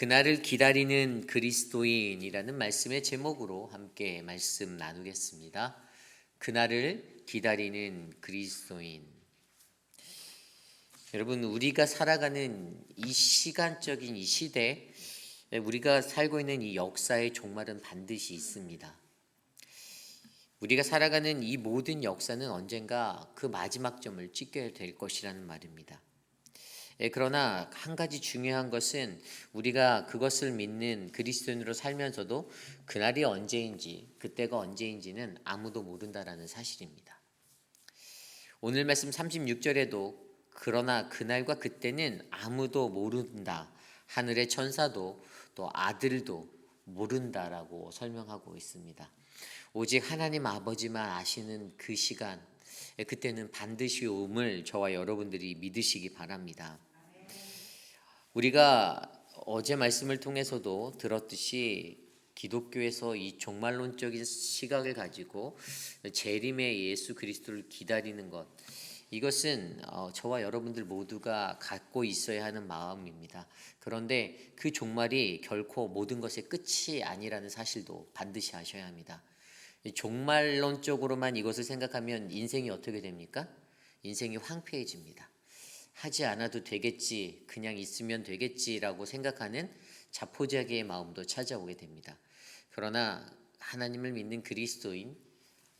그날을 기다리는 그리스도인이라는 말씀의 제목으로 함께 말씀 나누겠습니다. 그날을 기다리는 그리스도인. 여러분, 우리가 살아가는 이 시간적인 이 시대, 우리가 살고 있는 이 역사의 종말은 반드시 있습니다. 우리가 살아가는 이 모든 역사는 언젠가 그 마지막 점을 찍게 될 것이라는 말입니다. 그러나 한 가지 중요한 것은 우리가 그것을 믿는 그리스도인으로 살면서도 그날이 언제인지, 그때가 언제인지는 아무도 모른다라는 사실입니다. 오늘 말씀 36절에도 그러나 그날과 그때는 아무도 모른다. 하늘의 천사도 또 아들도 모른다라고 설명하고 있습니다. 오직 하나님 아버지만 아시는 그 시간, 그때는 반드시 옴을 저와 여러분들이 믿으시기 바랍니다. 우리가 어제 말씀을 통해서도 들었듯이 기독교에서 이 종말론적인 시각을 가지고 재림의 예수 그리스도를 기다리는 것, 이것은 저와 여러분들 모두가 갖고 있어야 하는 마음입니다. 그런데 그 종말이 결코 모든 것의 끝이 아니라는 사실도 반드시 아셔야 합니다. 종말론적으로만 이것을 생각하면 인생이 어떻게 됩니까? 인생이 황폐해집니다. 하지 않아도 되겠지, 그냥 있으면 되겠지라고 생각하는 자포자기의 마음도 찾아오게 됩니다. 그러나 하나님을 믿는 그리스도인,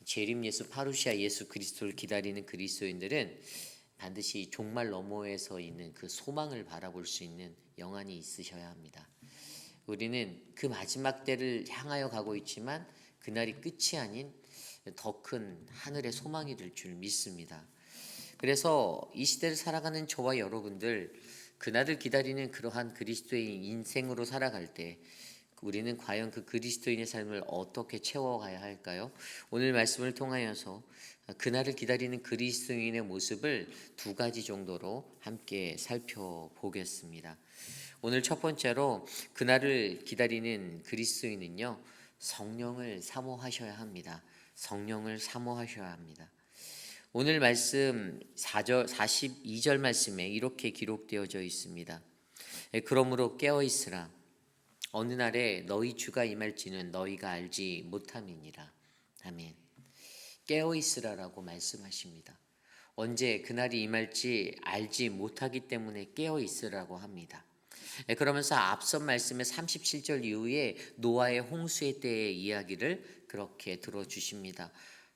재림 예수 파루시아 예수 그리스도를 기다리는 그리스도인들은 반드시 종말 너머에서 있는 그 소망을 바라볼 수 있는 영안이 있으셔야 합니다. 우리는 그 마지막 때를 향하여 가고 있지만 그날이 끝이 아닌 더 큰 하늘의 소망이 될 줄 믿습니다. 그래서 이 시대를 살아가는 저와 여러분들, 그날을 기다리는 그러한 그리스도의 인생으로 살아갈 때 우리는 과연 그 그리스도인의 삶을 어떻게 채워가야 할까요? 오늘 말씀을 통하여서 그날을 기다리는 그리스도인의 모습을 두 가지 정도로 함께 살펴보겠습니다. 오늘 첫 번째로 그날을 기다리는 그리스도인은요, 성령을 사모하셔야 합니다. 성령을 사모하셔야 합니다. 오늘 말씀 42절 말씀에 이렇게 기록되어져 있습니다. 그러므로 깨어있으라. 어느 날에 너희 주가 임할지는 너희가 알지 못함이니라. 아멘. 깨어있으라라고 말씀하십니다. 언제 그날이 임할지 알지 못하기 때문에 깨어있으라고 합니다. 그러면서 앞선 말씀의 37절 이후에 노아의 홍수의 때의 이야기를 그렇게 들어주십니다.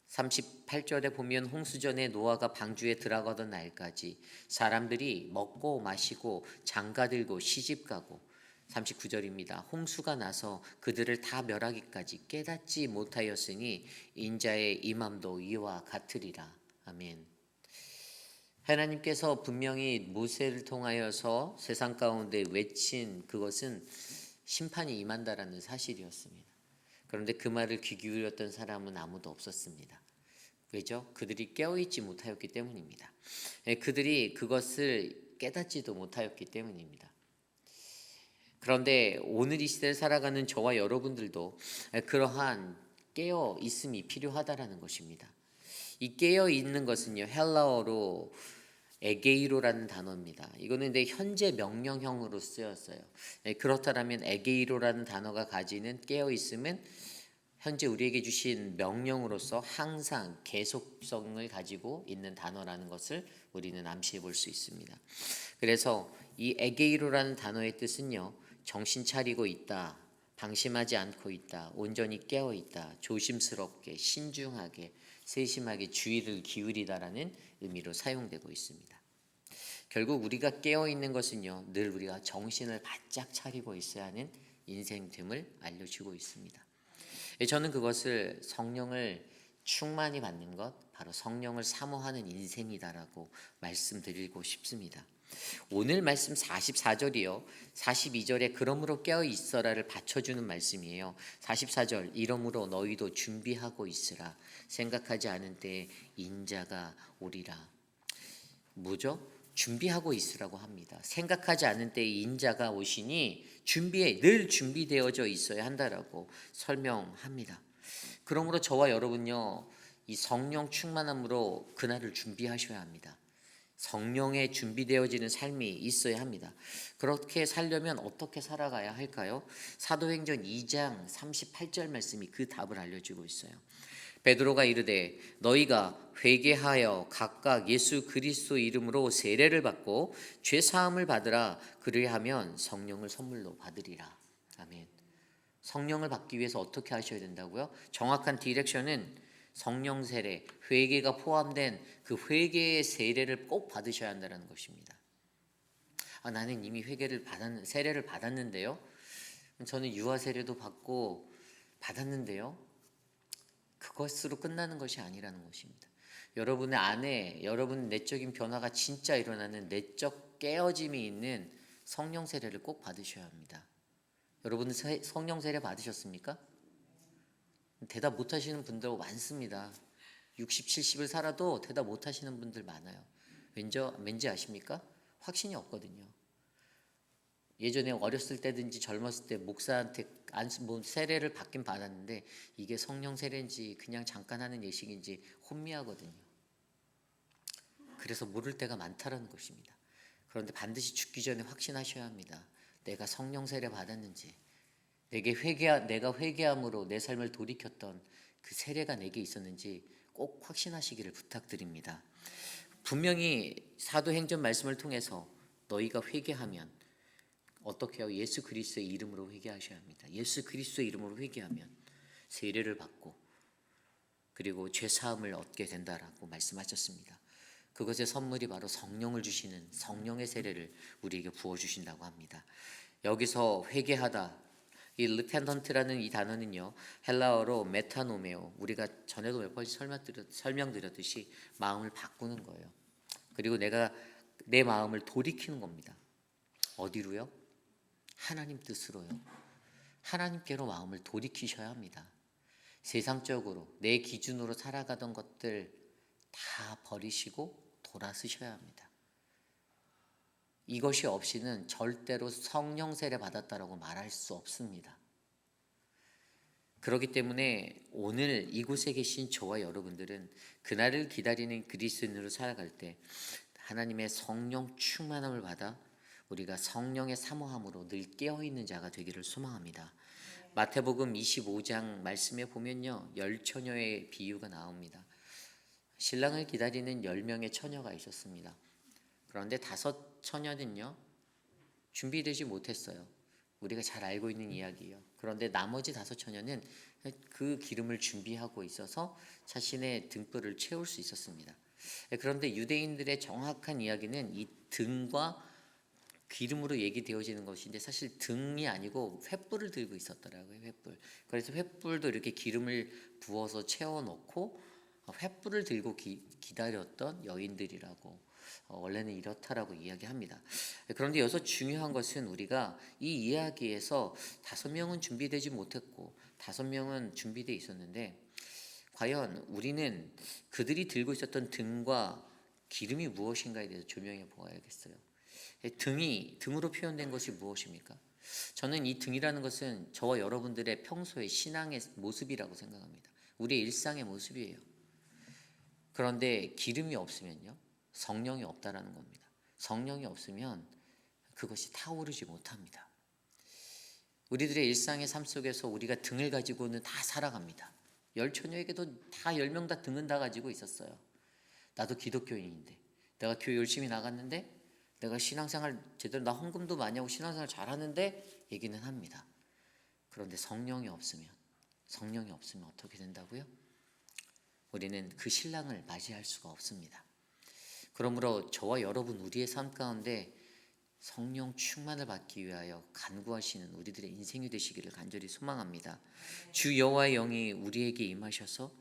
38절에 보면 홍수전에 노아가 방주에 들어가던 날까지 사람들이 먹고 마시고 장가들고 시집가고, 39절입니다. 홍수가 나서 그들을 다 멸하기까지 깨닫지 못하였으니 인자의 임함도 이와 같으리라. 아멘. 하나님께서 분명히 모세를 통하여서 세상 가운데 외친 그것은 심판이 임한다라는 사실이었습니다. 그런데 그 말을 귀 기울였던 사람은 아무도 없었습니다. 왜죠? 그들이 깨어있지 못하였기 때문입니다. 그들이 그것을 깨닫지도 못하였기 때문입니다. 그런데 오늘 이 시대를 살아가는 저와 여러분들도 그러한 깨어 있음이 필요하다라는 것입니다. 이 깨어 있는 것은요, 헬라어로 에게이로라는 단어입니다. 이거는 근데 현재 명령형으로 쓰였어요. 그렇다면 에게이로라는 단어가 가지는 깨어 있음은 현재 우리에게 주신 명령으로서 항상 계속성을 가지고 있는 단어라는 것을 우리는 암시해 볼 수 있습니다. 그래서 이 에게이로라는 단어의 뜻은요, 정신 차리고 있다, 방심하지 않고 있다, 온전히 깨어 있다, 조심스럽게, 신중하게, 세심하게 주의를 기울이다라는 의미로 사용되고 있습니다. 결국 우리가 깨어 있는 것은요, 늘 우리가 정신을 바짝 차리고 있어야 하는 인생됨을 알려주고 있습니다. 저는 그것을 성령을 충만히 받는 것, 바로 성령을 사모하는 인생이다라고 말씀드리고 싶습니다. 오늘 말씀 44절이요, 42절에 그러므로 깨어 있어라를 받쳐주는 말씀이에요. 44절, 이러므로 너희도 준비하고 있으라. 생각하지 않은 때에 인자가 오리라. 뭐죠? 준비하고 있으라고 합니다. 생각하지 않은 때에 인자가 오시니 늘 준비되어져 있어야 한다라고 설명합니다. 그러므로 저와 여러분요, 이 성령 충만함으로 그날을 준비하셔야 합니다. 성령에 준비되어지는 삶이 있어야 합니다. 그렇게 살려면 어떻게 살아가야 할까요? 사도행전 2장 38절 말씀이 그 답을 알려주고 있어요. 베드로가 이르되 너희가 회개하여 각각 예수 그리스도 이름으로 세례를 받고 죄 사함을 받으라. 그리하면 성령을 선물로 받으리라. 아멘. 성령을 받기 위해서 어떻게 하셔야 된다고요? 정확한 디렉션은 성령 세례, 회개가 포함된 그 회개의 세례를 꼭 받으셔야 한다는 것입니다. 나는 이미 세례를 받았는데요. 저는 유아 세례도 받고 받았는데요. 그것으로 끝나는 것이 아니라는 것입니다. 여러분의 안에 여러분 내적인 변화가 진짜 일어나는 내적 깨어짐이 있는 성령 세례를 꼭 받으셔야 합니다. 여러분은 성령 세례 받으셨습니까? 대답 못 하시는 분들 많습니다. 60, 70을 살아도 대답 못 하시는 분들 많아요. 왠지 아십니까? 확신이 없거든요. 예전에 어렸을 때든지 젊었을 때 목사한테 세례를 받긴 받았는데 이게 성령 세례인지 그냥 잠깐 하는 예식인지 혼미하거든요. 그래서 모를 때가 많다라는 것입니다. 그런데 반드시 죽기 전에 확신하셔야 합니다. 내가 성령 세례 받았는지, 내가 회개함으로 내 삶을 돌이켰던 그 세례가 내게 있었는지 꼭 확신하시기를 부탁드립니다. 분명히 사도행전 말씀을 통해서 너희가 회개하면 어떻게 해요? 예수 그리스도의 이름으로 회개하셔야 합니다. 예수 그리스도의 이름으로 회개하면 세례를 받고 그리고 죄 사함을 얻게 된다라고 말씀하셨습니다. 그것의 선물이 바로 성령을 주시는 성령의 세례를 우리에게 부어 주신다고 합니다. 여기서 회개하다, 이 repentant라는 이 단어는요, 헬라어로 메타노메오, 우리가 전에도 몇 번씩 설명드렸듯이 마음을 바꾸는 거예요. 그리고 내가 내 마음을 돌이키는 겁니다. 어디로요? 하나님 뜻으로요. 하나님께로 마음을 돌이키셔야 합니다. 세상적으로 내 기준으로 살아가던 것들 다 버리시고 돌아서셔야 합니다. 이것이 없이는 절대로 성령 세례 받았다라고 말할 수 없습니다. 그렇기 때문에 오늘 이곳에 계신 저와 여러분들은 그날을 기다리는 그리스도인으로 살아갈 때 하나님의 성령 충만함을 받아 우리가 성령의 사모함으로 늘 깨어있는 자가 되기를 소망합니다. 마태복음 25장 말씀에 보면요, 10처녀의 비유가 나옵니다. 신랑을 기다리는 10명의 처녀가 있었습니다. 그런데 5처녀는요 준비되지 못했어요. 우리가 잘 알고 있는 이야기예요. 그런데 나머지 5처녀는 그 기름을 준비하고 있어서 자신의 등불을 채울 수 있었습니다. 그런데 유대인들의 정확한 이야기는 이 등과 기름으로 얘기되어지는 것인데 사실 등이 아니고 횃불을 들고 있었더라고요. 횃불. 그래서 횃불도 이렇게 기름을 부어서 채워놓고 횃불을 들고 기다렸던 여인들이라고 원래는 이렇다라고 이야기합니다. 그런데 여기서 중요한 것은 우리가 이 이야기에서 5명은 준비되지 못했고 5명은 준비되어 있었는데 과연 우리는 그들이 들고 있었던 등과 기름이 무엇인가에 대해서 조명해 보아야겠어요. 등으로 표현된 것이 무엇입니까? 저는 이 등이라는 것은 저와 여러분들의 평소의 신앙의 모습이라고 생각합니다. 우리의 일상의 모습이에요. 그런데 기름이 없으면요, 성령이 없다라는 겁니다. 성령이 없으면 그것이 타오르지 못합니다. 우리들의 일상의 삶 속에서 우리가 등을 가지고는 다 살아갑니다. 10처녀에게도 다 10명 다 등은 다 가지고 있었어요. 나도 기독교인인데 내가 교회 열심히 나갔는데 내가 신앙생활 제대로 나 헌금도 많이 하고 신앙생활 잘하는데 얘기는 합니다. 그런데 성령이 없으면 어떻게 된다고요? 우리는 그 신랑을 맞이할 수가 없습니다. 그러므로 저와 여러분 우리의 삶 가운데 성령 충만을 받기 위하여 간구하시는 우리들의 인생이 되시기를 간절히 소망합니다. 주 여호와의 영이 우리에게 임하셔서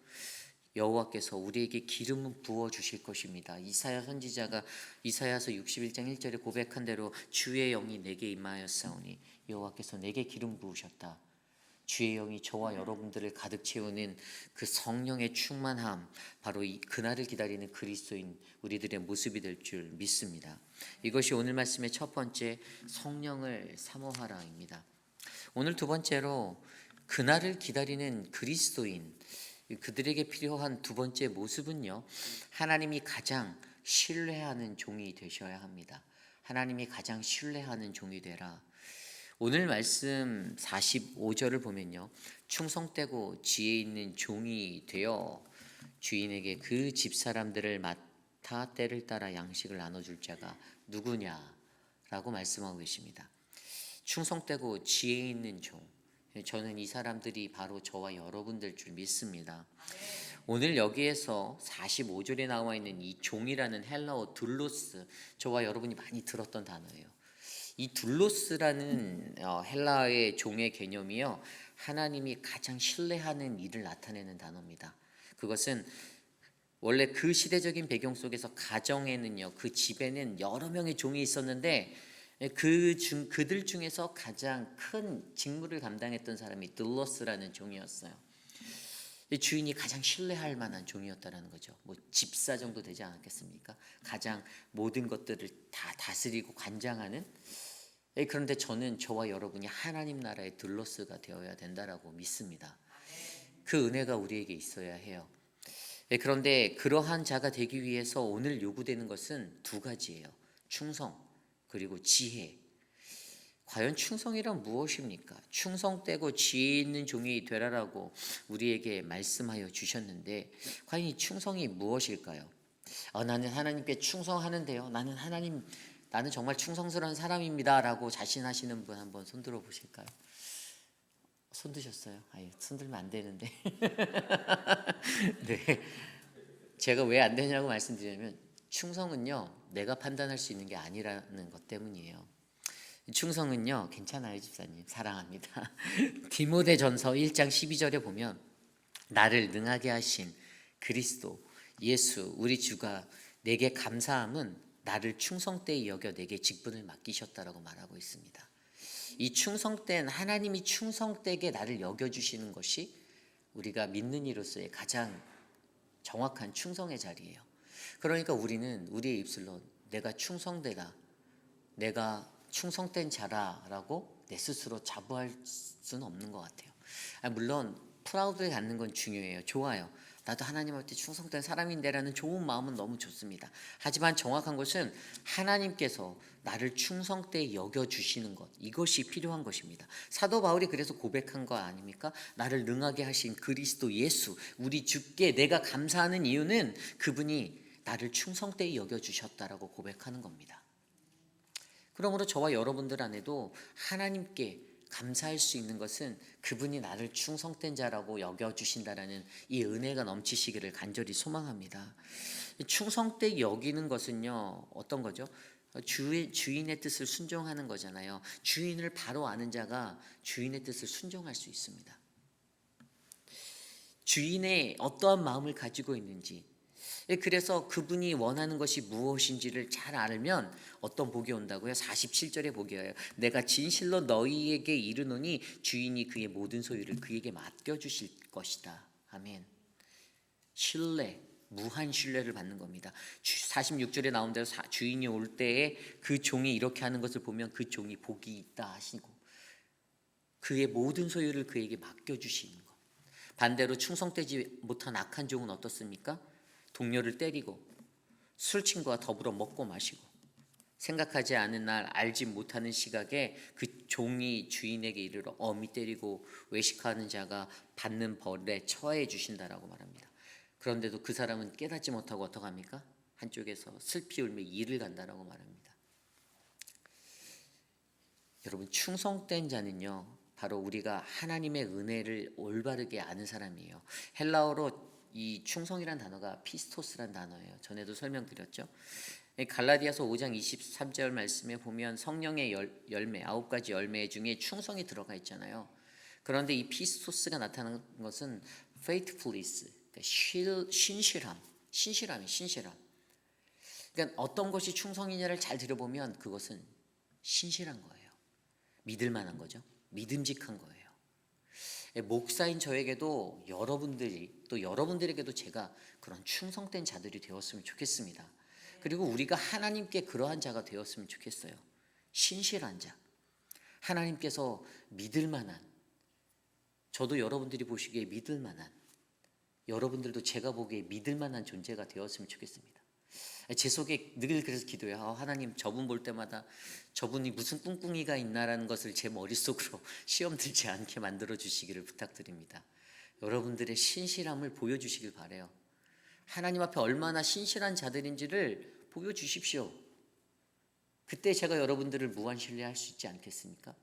여호와께서 우리에게 기름을 부어 주실 것입니다. 이사야 선지자가 이사야서 61장 1절에 고백한 대로 주의 영이 내게 임하였사오니 여호와께서 내게 기름 부으셨다. 주의 영이 저와 여러분들을 가득 채우는 그 성령의 충만함, 바로 이 그날을 기다리는 그리스도인 우리들의 모습이 될 줄 믿습니다. 이것이 오늘 말씀의 첫 번째, 성령을 사모하라입니다. 오늘 두 번째로 그날을 기다리는 그리스도인, 그들에게 필요한 두 번째 모습은요, 하나님이 가장 신뢰하는 종이 되셔야 합니다. 하나님이 가장 신뢰하는 종이 되라. 오늘 말씀 45절을 보면요, 충성되고 지혜 있는 종이 되어 주인에게 그 집사람들을 맡아 때를 따라 양식을 나눠줄 자가 누구냐라고 말씀하고 계십니다. 충성되고 지혜 있는 종, 저는 이 사람들이 바로 저와 여러분들 줄 믿습니다. 오늘 여기에서 45절에 나와 있는 이 종이라는 헬라어 둘로스, 저와 여러분이 많이 들었던 단어예요. 이 둘로스라는 헬라어의 종의 개념이요, 하나님이 가장 신뢰하는 일을 나타내는 단어입니다. 그것은 원래 그 시대적인 배경 속에서 가정에는요, 그 집에는 여러 명의 종이 있었는데 그들 중에서 가장 큰 직무를 감당했던 사람이 둘로스라는 종이었어요. 주인이 가장 신뢰할 만한 종이었다라는 거죠. 뭐 집사 정도 되지 않았겠습니까? 가장 모든 것들을 다 다스리고 관장하는. 그런데 저는 저와 여러분이 하나님 나라의 둘로스가 되어야 된다라고 믿습니다. 그 은혜가 우리에게 있어야 해요. 그런데 그러한 자가 되기 위해서 오늘 요구되는 것은 두 가지예요. 충성 그리고 지혜. 과연 충성이란 무엇입니까? 충성되고 지혜 있는 종이 되라라고 우리에게 말씀하여 주셨는데 과연 이 충성이 무엇일까요? 나는 하나님께 충성하는데요. 나는 정말 충성스러운 사람입니다라고 자신하시는 분 한번 손들어 보실까요? 손 드셨어요? 아유, 손 들면 안 되는데. 네. 제가 왜 안 되냐고 말씀드리면 충성은요, 내가 판단할 수 있는 게 아니라는 것 때문이에요. 충성은요, 괜찮아요 집사님, 사랑합니다. 디모데전서 1장 12절에 보면 나를 능하게 하신 그리스도 예수 우리 주가 내게 감사함은 나를 충성되이 여겨 내게 직분을 맡기셨다라고 말하고 있습니다. 이 충성된 하나님이 충성되게 나를 여겨주시는 것이 우리가 믿는 이로서의 가장 정확한 충성의 자리예요. 그러니까 우리는 우리의 입술로 내가 충성되다, 내가 충성된 자라라고 내 스스로 자부할 수는 없는 것 같아요. 물론 프라우드에 갖는 건 중요해요. 좋아요. 나도 하나님한테 충성된 사람인데라는 좋은 마음은 너무 좋습니다. 하지만 정확한 것은 하나님께서 나를 충성되이 여겨주시는 것, 이것이 필요한 것입니다. 사도 바울이 그래서 고백한 거 아닙니까? 나를 능하게 하신 그리스도 예수 우리 주께 내가 감사하는 이유는 그분이 나를 충성되이 여겨주셨다라고 고백하는 겁니다. 그러므로 저와 여러분들 안에도 하나님께 감사할 수 있는 것은 그분이 나를 충성된 자라고 여겨주신다라는 이 은혜가 넘치시기를 간절히 소망합니다. 충성되이 여기는 것은요, 어떤 거죠? 주인의 뜻을 순종하는 거잖아요. 주인을 바로 아는 자가 주인의 뜻을 순종할 수 있습니다. 주인의 어떠한 마음을 가지고 있는지, 그래서 그분이 원하는 것이 무엇인지를 잘 알면 어떤 복이 온다고요? 47절에 복이에요. 내가 진실로 너희에게 이르노니 주인이 그의 모든 소유를 그에게 맡겨주실 것이다. 아멘. 신뢰, 무한 신뢰를 받는 겁니다. 46절에 나온 대로 주인이 올 때에 그 종이 이렇게 하는 것을 보면 그 종이 복이 있다 하시고 그의 모든 소유를 그에게 맡겨주시는 것. 반대로 충성되지 못한 악한 종은 어떻습니까? 동료를 때리고 술 친구와 더불어 먹고 마시고 생각하지 않은 날 알지 못하는 시각에 그 종이 주인에게 이르러 엄히 때리고 외식하는 자가 받는 벌에 처해 주신다라고 말합니다. 그런데도 그 사람은 깨닫지 못하고 어떡합니까? 한쪽에서 슬피 울며 이를 간다라고 말합니다. 여러분, 충성된 자는요, 바로 우리가 하나님의 은혜를 올바르게 아는 사람이에요. 헬라어로 이 충성이란 단어가 피스토스란 단어예요. 전에도 설명드렸죠. 갈라디아서 5장 23절 말씀에 보면 성령의 열매, 9가지 열매 중에 충성이 들어가 있잖아요. 그런데 이 피스토스가 나타나는 것은 faithfulness, 그러니까 신실함. 그러니까 어떤 것이 충성이냐를 잘 들어보면 그것은 신실한 거예요. 믿을 만한 거죠. 믿음직한 거예요. 목사인 저에게도 여러분들에게도 제가 그런 충성된 자들이 되었으면 좋겠습니다. 그리고 우리가 하나님께 그러한 자가 되었으면 좋겠어요. 신실한 자, 하나님께서 믿을 만한, 저도 여러분들이 보시기에 믿을 만한, 여러분들도 제가 보기에 믿을 만한 존재가 되었으면 좋겠습니다. 제 속에 늘 그래서 기도해요. 하나님, 저분 볼 때마다 저분이 무슨 꿍꿍이가 있나라는 것을 제 머릿속으로 시험 들지 않게 만들어 주시기를 부탁드립니다. 여러분들의 신실함을 보여주시길 바라요. 하나님 앞에 얼마나 신실한 자들인지를 보여주십시오. 그때 제가 여러분들을 무한 신뢰할 수 있지 않겠습니까?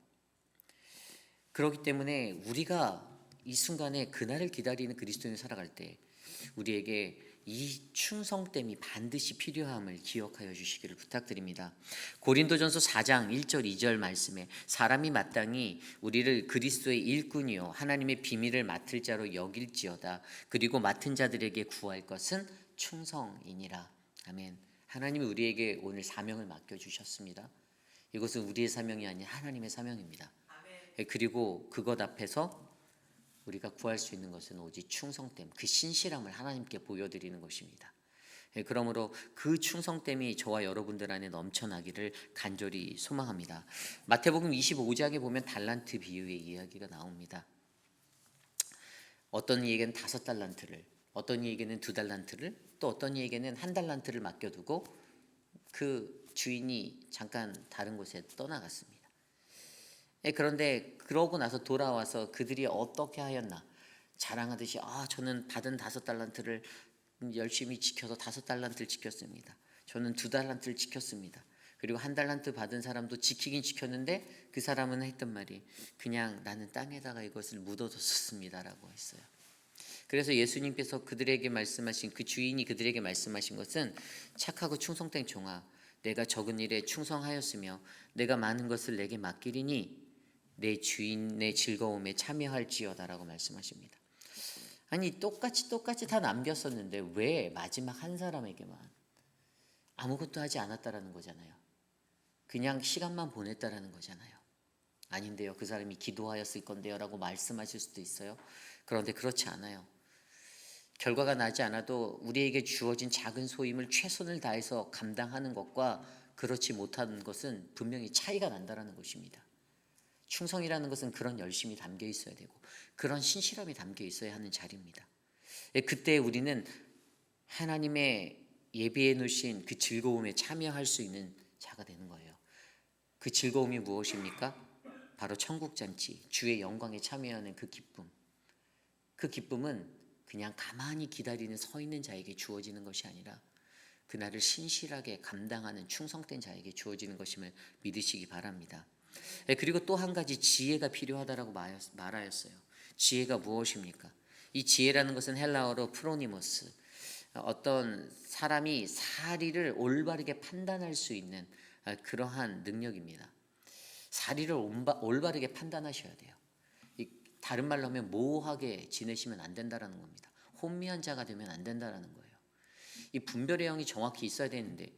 그렇기 때문에 우리가 이 순간에 그날을 기다리는 그리스도인을 살아갈 때 우리에게 이 충성됨이 반드시 필요함을 기억하여 주시기를 부탁드립니다. 고린도전서 4장 1절 2절 말씀에 사람이 마땅히 우리를 그리스도의 일꾼이요 하나님의 비밀을 맡을 자로 여길지어다. 그리고 맡은 자들에게 구할 것은 충성이니라. 아멘. 하나님이 우리에게 오늘 사명을 맡겨주셨습니다. 이것은 우리의 사명이 아닌 하나님의 사명입니다. 그리고 그것 앞에서 우리가 구할 수 있는 것은 오직 충성됨, 그 신실함을 하나님께 보여드리는 것입니다. 그러므로 그 충성됨이 저와 여러분들 안에 넘쳐나기를 간절히 소망합니다. 마태복음 25장에 보면 달란트 비유의 이야기가 나옵니다. 어떤 이에게는 5달란트를, 어떤 이에게는 2달란트를, 또 어떤 이에게는 1달란트를 맡겨두고 그 주인이 잠깐 다른 곳에 떠나갔습니다. 그런데 그러고 나서 돌아와서 그들이 어떻게 하였나 자랑하듯이 저는 받은 5달란트를 열심히 지켜서 5달란트를 지켰습니다. 저는 2달란트를 지켰습니다. 그리고 1달란트 받은 사람도 지키긴 지켰는데 그 사람은 했던 말이 그냥 나는 땅에다가 이것을 묻어뒀습니다라고 했어요. 그래서 예수님께서 그들에게 말씀하신, 그 주인이 그들에게 말씀하신 것은 착하고 충성된 종아, 내가 적은 일에 충성하였으며 내가 많은 것을 내게 맡기리니 내 주인의 즐거움에 참여할지어다라고 말씀하십니다. 아니 똑같이 다 남겼었는데 왜 마지막 한 사람에게만 아무것도 하지 않았다라는 거잖아요. 그냥 시간만 보냈다라는 거잖아요. 아닌데요, 그 사람이 기도하였을 건데요 라고 말씀하실 수도 있어요. 그런데 그렇지 않아요. 결과가 나지 않아도 우리에게 주어진 작은 소임을 최선을 다해서 감당하는 것과 그렇지 못하는 것은 분명히 차이가 난다는 것입니다. 충성이라는 것은 그런 열심이 담겨 있어야 되고 그런 신실함이 담겨 있어야 하는 자리입니다. 그때 우리는 하나님의 예비해 놓으신 그 즐거움에 참여할 수 있는 자가 되는 거예요. 그 즐거움이 무엇입니까? 바로 천국잔치, 주의 영광에 참여하는 그 기쁨. 그 기쁨은 그냥 가만히 기다리는 서 있는 자에게 주어지는 것이 아니라 그날을 신실하게 감당하는 충성된 자에게 주어지는 것임을 믿으시기 바랍니다. 그리고 또 한 가지 지혜가 필요하다라고 말하였어요. 지혜가 무엇입니까? 이 지혜라는 것은 헬라어로 프로니모스, 어떤 사람이 사리를 올바르게 판단할 수 있는 그러한 능력입니다. 사리를 올바르게 판단하셔야 돼요. 다른 말로 하면 모호하게 지내시면 안 된다는 겁니다. 혼미한 자가 되면 안 된다는 거예요. 이 분별의 영이 정확히 있어야 되는데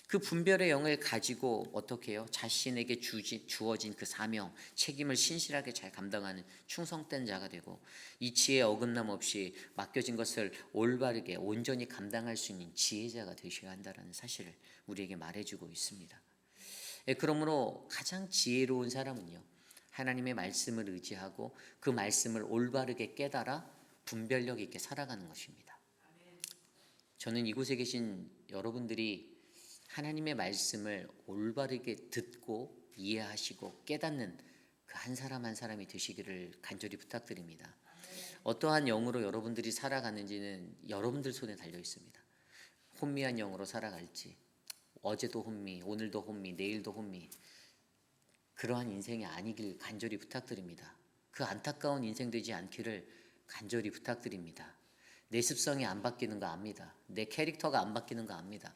그 분별의 영을 가지고 어떻게 해요? 자신에게 주어진 그 사명, 책임을 신실하게 잘 감당하는 충성된 자가 되고 이 지혜에 어긋남 없이 맡겨진 것을 올바르게 온전히 감당할 수 있는 지혜자가 되셔야 한다는 사실을 우리에게 말해주고 있습니다. 그러므로 가장 지혜로운 사람은요, 하나님의 말씀을 의지하고 그 말씀을 올바르게 깨달아 분별력 있게 살아가는 것입니다. 저는 이곳에 계신 여러분들이 하나님의 말씀을 올바르게 듣고 이해하시고 깨닫는 그 한 사람 한 사람이 되시기를 간절히 부탁드립니다. 어떠한 영으로 여러분들이 살아가는지는 여러분들 손에 달려 있습니다. 혼미한 영으로 살아갈지, 어제도 혼미, 오늘도 혼미, 내일도 혼미, 그러한 인생이 아니길 간절히 부탁드립니다. 그 안타까운 인생 되지 않기를 간절히 부탁드립니다. 내 습성이 안 바뀌는 거 압니다. 내 캐릭터가 안 바뀌는 거 압니다.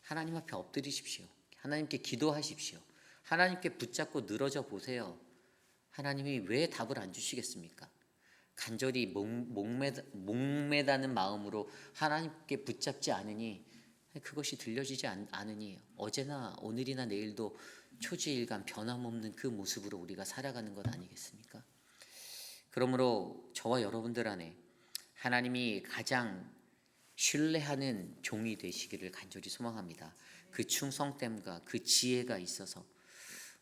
하나님 앞에 엎드리십시오. 하나님께 기도하십시오. 하나님께 붙잡고 늘어져 보세요. 하나님이 왜 답을 안 주시겠습니까? 간절히 목매다는 마음으로 하나님께 붙잡지 않으니 그것이 들려지지 않으니 어제나 오늘이나 내일도 초지일간 변함없는 그 모습으로 우리가 살아가는 것 아니겠습니까? 그러므로 저와 여러분들 안에 하나님이 가장 신뢰하는 종이 되시기를 간절히 소망합니다. 그 충성됨과 그 지혜가 있어서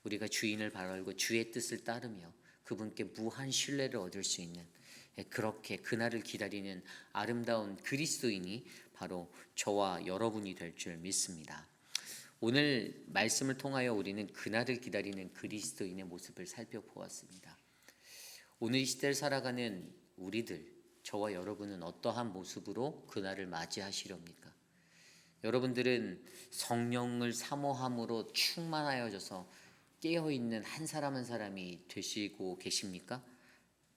우리가 주인을 바라고 주의 뜻을 따르며 그분께 무한 신뢰를 얻을 수 있는 그렇게 그날을 기다리는 아름다운 그리스도인이 바로 저와 여러분이 될 줄 믿습니다. 오늘 말씀을 통하여 우리는 그날을 기다리는 그리스도인의 모습을 살펴보았습니다. 오늘 이 시대를 살아가는 우리들, 저와 여러분은 어떠한 모습으로 그날을 맞이하시렵니까? 여러분들은 성령을 사모함으로 충만하여져서 깨어있는 한 사람 한 사람이 되시고 계십니까?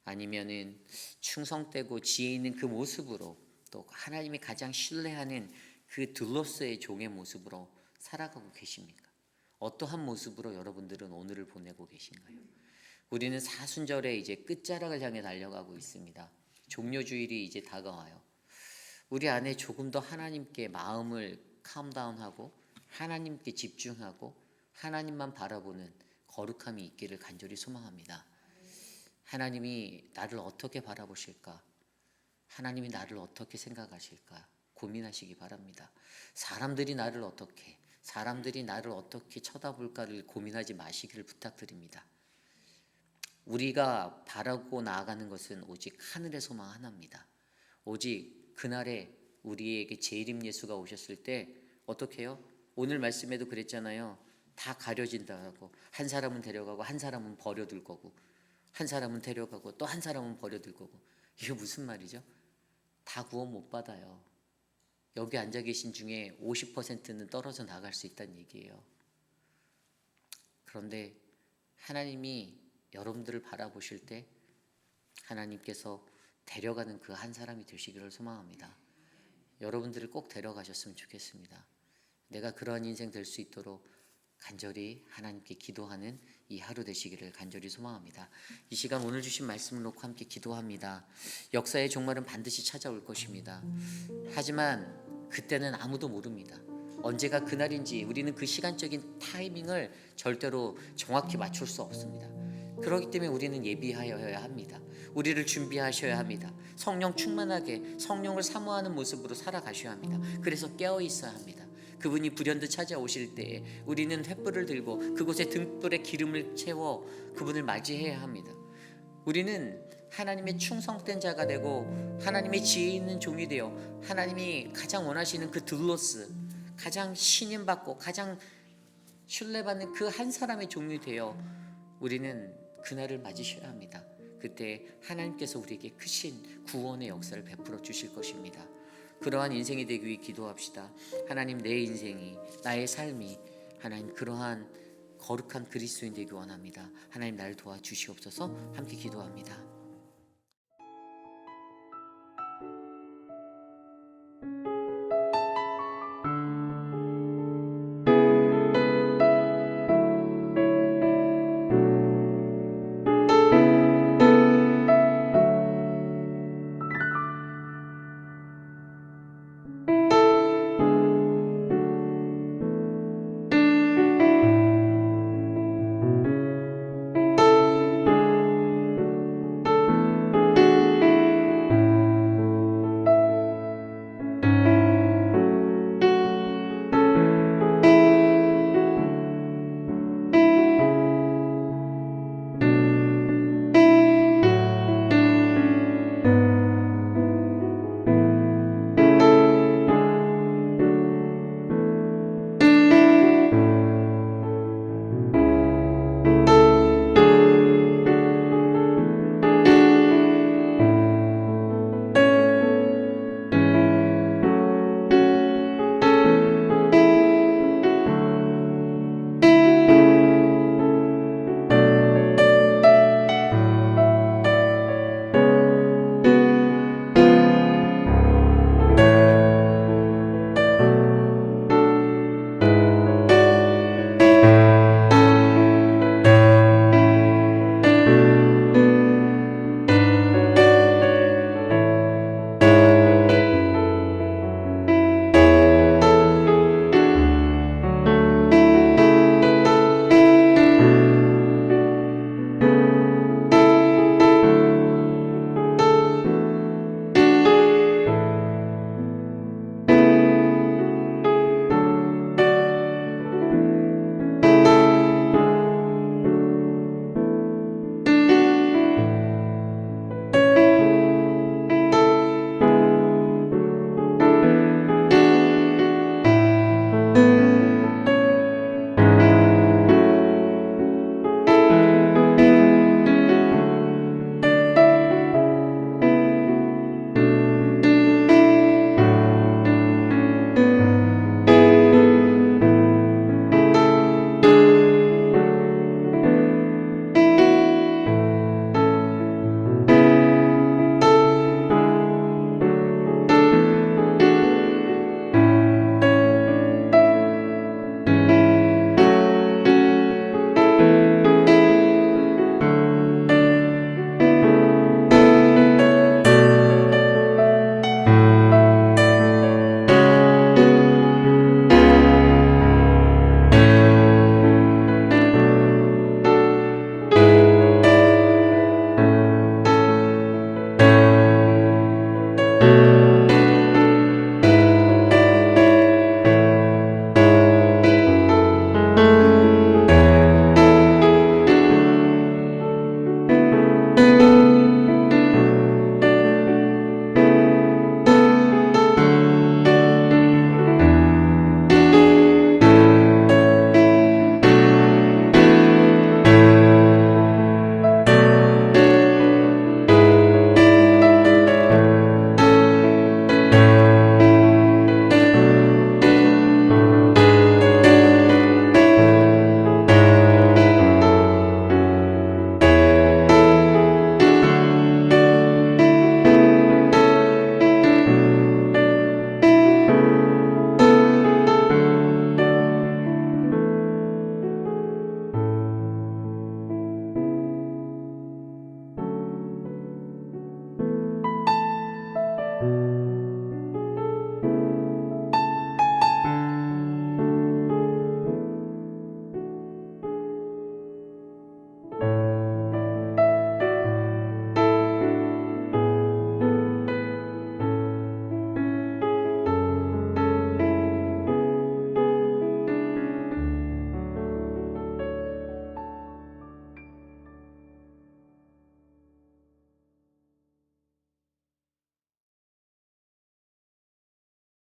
아니면은 충성되고 지혜 있는 그 모습으로 또 하나님이 가장 신뢰하는 그 들로서의 종의 모습으로 살아가고 계십니까? 어떠한 모습으로 여러분들은 오늘을 보내고 계신가요? 우리는 사순절의 이제 끝자락을 향해 달려가고 있습니다. 종료주일이 이제 다가와요. 우리 안에 조금 더 하나님께 마음을 캄다운하고 하나님께 집중하고 하나님만 바라보는 거룩함이 있기를 간절히 소망합니다. 하나님이 나를 어떻게 바라보실까? 하나님이 나를 어떻게 생각하실까? 고민하시기 바랍니다. 사람들이 나를 어떻게 쳐다볼까를 고민하지 마시기를 부탁드립니다. 우리가 바라고 나아가는 것은 오직 하늘의 소망 하나입니다. 오직 그날에 우리에게 재림 예수가 오셨을 때 어떻게 해요? 오늘 말씀에도 그랬잖아요. 다 가려진다고. 한 사람은 데려가고 한 사람은 버려둘 거고 한 사람은 데려가고 또 한 사람은 버려둘 거고. 이게 무슨 말이죠? 다 구원 못 받아요. 여기 앉아 계신 중에 50%는 떨어져 나갈 수 있다는 얘기예요. 그런데 하나님이 여러분들을 바라보실 때 하나님께서 데려가는 그 한 사람이 되시기를 소망합니다. 여러분들을 꼭 데려가셨으면 좋겠습니다. 내가 그러한 인생 될 수 있도록 간절히 하나님께 기도하는 이 하루 되시기를 간절히 소망합니다. 이 시간 오늘 주신 말씀을 놓고 함께 기도합니다. 역사의 종말은 반드시 찾아올 것입니다. 하지만 그때는 아무도 모릅니다. 언제가 그날인지 우리는 그 시간적인 타이밍을 절대로 정확히 맞출 수 없습니다. 그렇기 때문에 우리는 예비하여야 합니다. 우리를 준비하셔야 합니다. 성령 충만하게 성령을 사모하는 모습으로 살아가셔야 합니다. 그래서 깨어 있어야 합니다. 그분이 불현듯 찾아오실 때에 우리는 횃불을 들고 그곳에 등불에 기름을 채워 그분을 맞이해야 합니다. 우리는 하나님의 충성된 자가 되고 하나님의 지혜 있는 종이 되어 하나님이 가장 원하시는 그 들로스, 가장 신임받고 가장 신뢰받는 그 한 사람의 종이 되어 우리는 그날을 맞으셔야 합니다. 그때 하나님께서 우리에게 크신 구원의 역사를 베풀어 주실 것입니다. 그러한 인생이 되기 위해 기도합시다. 하나님, 내 인생이, 나의 삶이 하나님 그러한 거룩한 그리스도인 되기 원합니다. 하나님, 나를 도와주시옵소서. 함께 기도합니다.